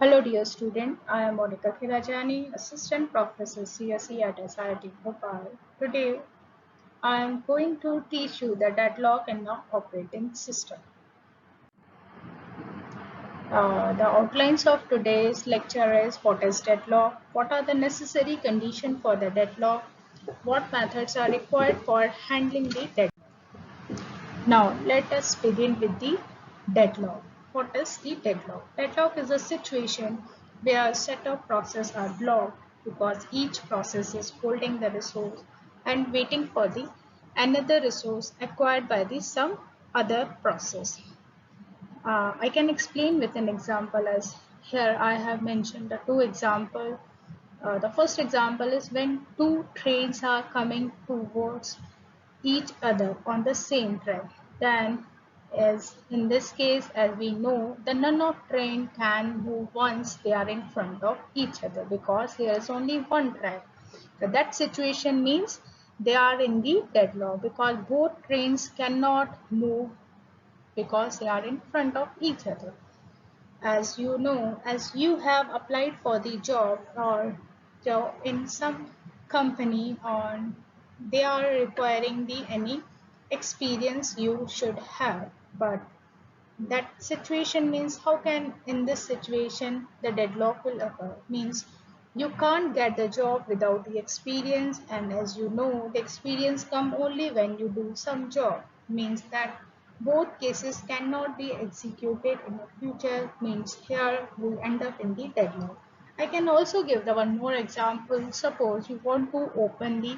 Hello dear student, I am Monica Khirajani, Assistant Professor CSE at SIT Bhopal. Today I am going to teach you the deadlock in the operating system. The outlines of today's lecture is what is deadlock, what are the necessary conditions for the deadlock, what methods are required for handling the deadlock. Now, let us begin with the deadlock. What is the deadlock? Deadlock is a situation where a set of processes are blocked because each process is holding the resource and waiting for the another resource acquired by the some other process. I can explain with an example as here I have mentioned the two examples. The first example is when two trains are coming towards each other on the same track. Then, as in this case, as we know, the none of train can move once they are in front of each other because there is only one track. So that situation means they are in the deadlock because both trains cannot move because they are in front of each other. As you know, as you have applied for the job or in some company or they are requiring the any experience you should have, but that situation means how can in this situation the deadlock will occur means you can't get the job without the experience, and as you know the experience come only when you do some job, means that both cases cannot be executed in the future, means here we end up in the deadlock. I can also give the one more example. Suppose you want to open the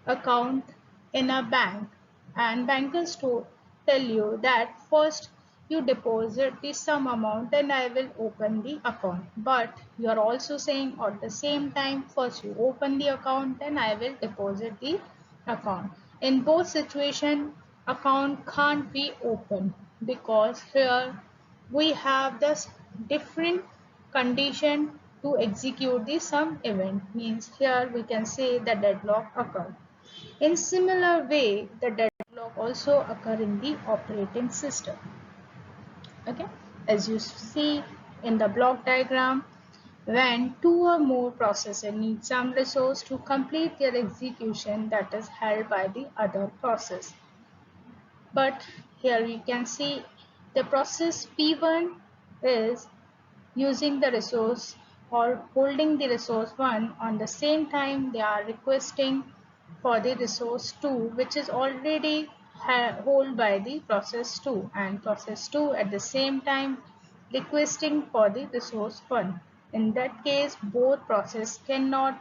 account in a bank and bankers tell you that first you deposit the sum amount and I will open the account, but you are also saying at the same time first you open the account then I will deposit the account. In both situations account can't be opened because here we have this different condition to execute the sum event, means here we can say the deadlock occurred. In similar way, the deadlock also occur in the operating system. Okay, as you see in the block diagram, when two or more processes need some resource to complete their execution that is held by the other process. But here you can see the process P1 is using the resource or holding the resource 1 on the same time they are requesting for the resource 2 which is already held by the process 2, and process 2 at the same time requesting for the resource 1. In that case both processes cannot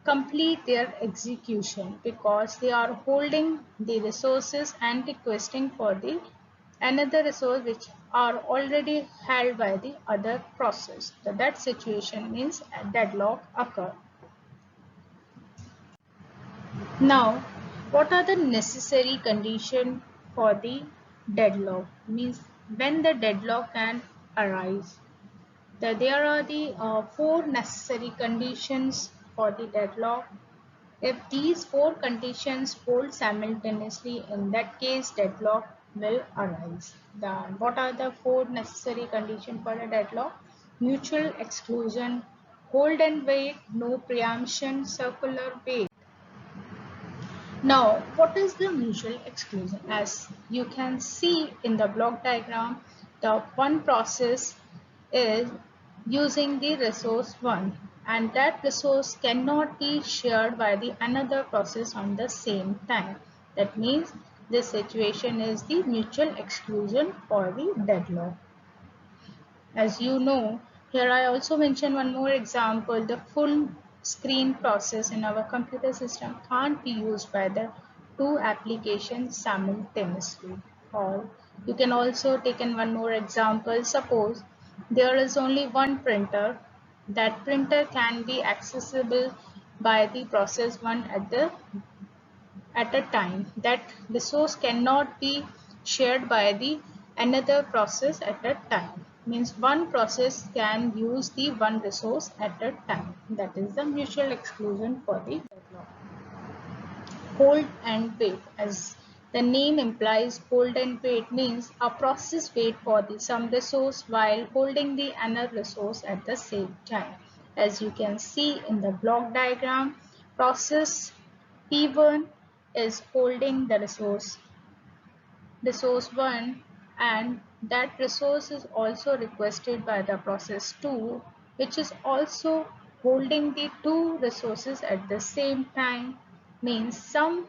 complete their execution because they are holding the resources and requesting for the another resource which are already held by the other process. So that situation means a deadlock occur. Now, what are the necessary conditions for the deadlock? Means when the deadlock can arise. There are the four necessary conditions for the deadlock. If these four conditions hold simultaneously, in that case deadlock will arise. What are the four necessary conditions for a deadlock? Mutual exclusion, hold and wait, no preemption, circular wait. Now, what is the mutual exclusion? As you can see in the block diagram, the one process is using the resource 1 and that resource cannot be shared by the another process on the same time. That means this situation is the mutual exclusion for the deadlock. As you know, here I also mention one more example. The full screen process in our computer system can't be used by the two applications simultaneously. Or you can also take in one more example. Suppose there is only one printer. That printer can be accessible by the process 1 at a time. That resource cannot be shared by the another process at a time. Means one process can use the one resource at a time. That is the mutual exclusion for the deadlock. Hold and wait. As The name implies hold and wait means a process wait for the some resource while holding the another resource at the same time. As you can see in the block diagram, process P1 is holding the resource 1, and that resource is also requested by the process 2, which is also holding the two resources at the same time. Means some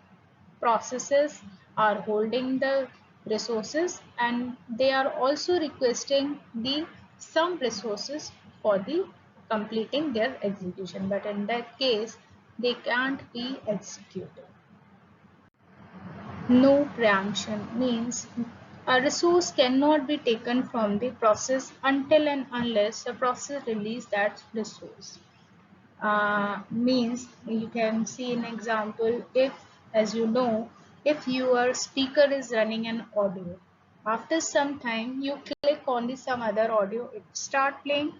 processes are holding the resources and they are also requesting the some resources for the completing their execution, but in that case they can't be executed. No preemption means a resource cannot be taken from the process until and unless the process releases that resource. Means you can see an example if, as you know, if your speaker is running an audio, after some time you click on the some other audio, it start playing.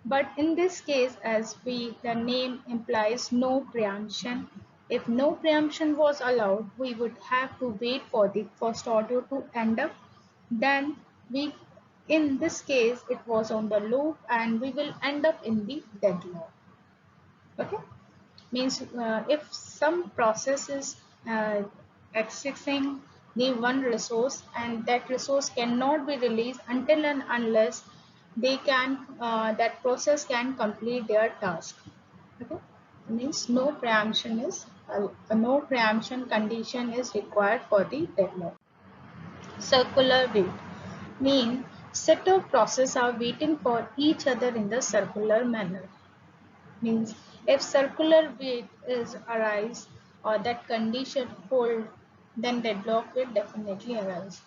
But in this case, as the name implies no preemption, if no preemption was allowed, we would have to wait for the first audio to end up. Then we, in this case, it was on the loop and we will end up in the deadlock. Okay, means if some process is accessing the one resource and that resource cannot be released until and unless they can that process can complete their task. Okay, means no preemption is a no preemption condition is required for the deadlock. Circular wait mean set of processes are waiting for each other in the circular manner. Means if circular wave is arise or that condition hold, then deadlock will definitely arise.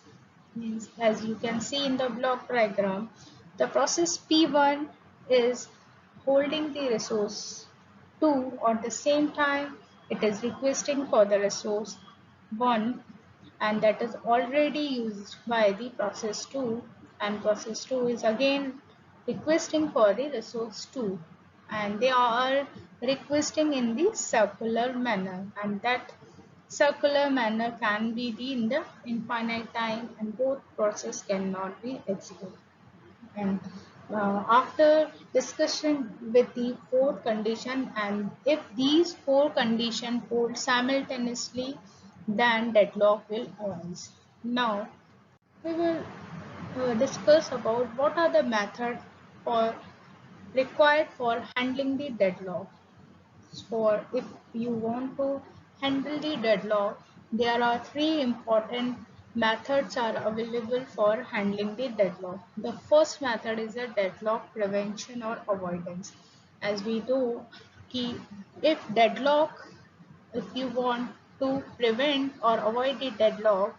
Means as you can see in the block diagram, the process P1 is holding the resource 2 at the same time it is requesting for the resource 1, and that is already used by the process 2, and process 2 is again requesting for the resource 2, and they are requesting in the circular manner, and that circular manner can be in the infinite time and both process cannot be executed. And after discussion with the four condition, and if these four conditions hold simultaneously, then deadlock will arise. Now we will discuss about what are the methods for required for handling the deadlock. For if you want to handle the deadlock, there are three important methods are available for handling the deadlock. The first method is a deadlock prevention or avoidance. As we know, if deadlock, if you want to prevent or avoid the deadlock,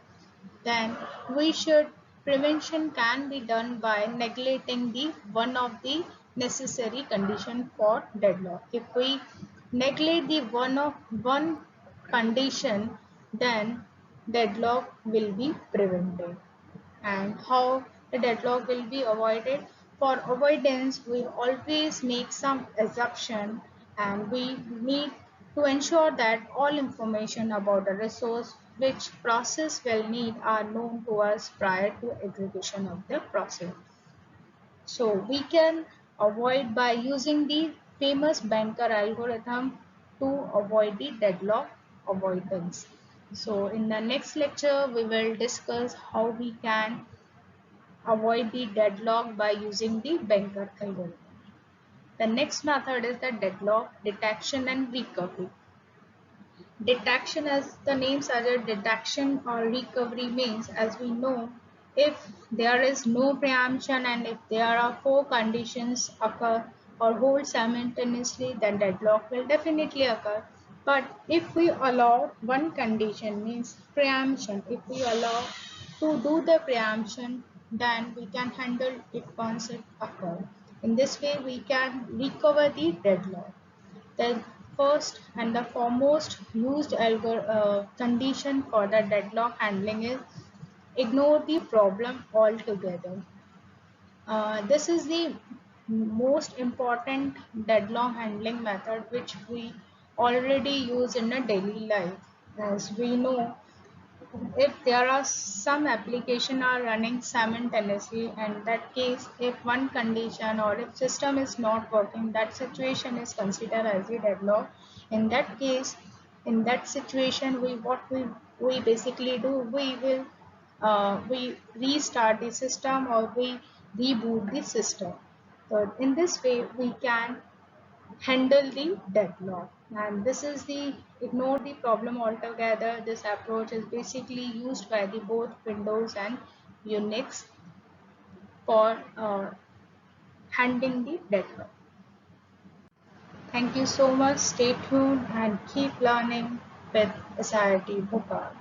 then we should prevention can be done by neglecting the one of the necessary condition for deadlock. If we neglect the one condition, then deadlock will be prevented. And how the deadlock will be avoided? For avoidance, we always make some assumption and we need to ensure that all information about the resource which process will need are known to us prior to execution of the process. So we can avoid by using the famous banker algorithm to avoid the deadlock avoidance. So in the next lecture, we will discuss how we can avoid the deadlock by using the banker algorithm. The next method is the deadlock detection and recovery. Detection, as the name suggests, detection or recovery means, as we know, if there is no preemption and if there are four conditions occur or hold simultaneously, then deadlock will definitely occur. But if we allow one condition, means preemption, if we allow to do the preemption, then we can handle it once it occurs. In this way, we can recover the deadlock. The first and the foremost used condition for the deadlock handling is ignore the problem altogether. This is the most important deadlock handling method which we already use in a daily life. As we know, If there are some application are running simultaneously, and that case, if one condition or if system is not working, that situation is considered as a deadlock. In that case, in that situation, we basically do, we restart the system or we reboot the system. So in this way we can handle the deadlock. And this is the ignore the problem altogether. This approach is basically used by the both Windows and Unix for handling the deadlock. Thank you so much. Stay tuned and keep learning with SIRT Bhopal.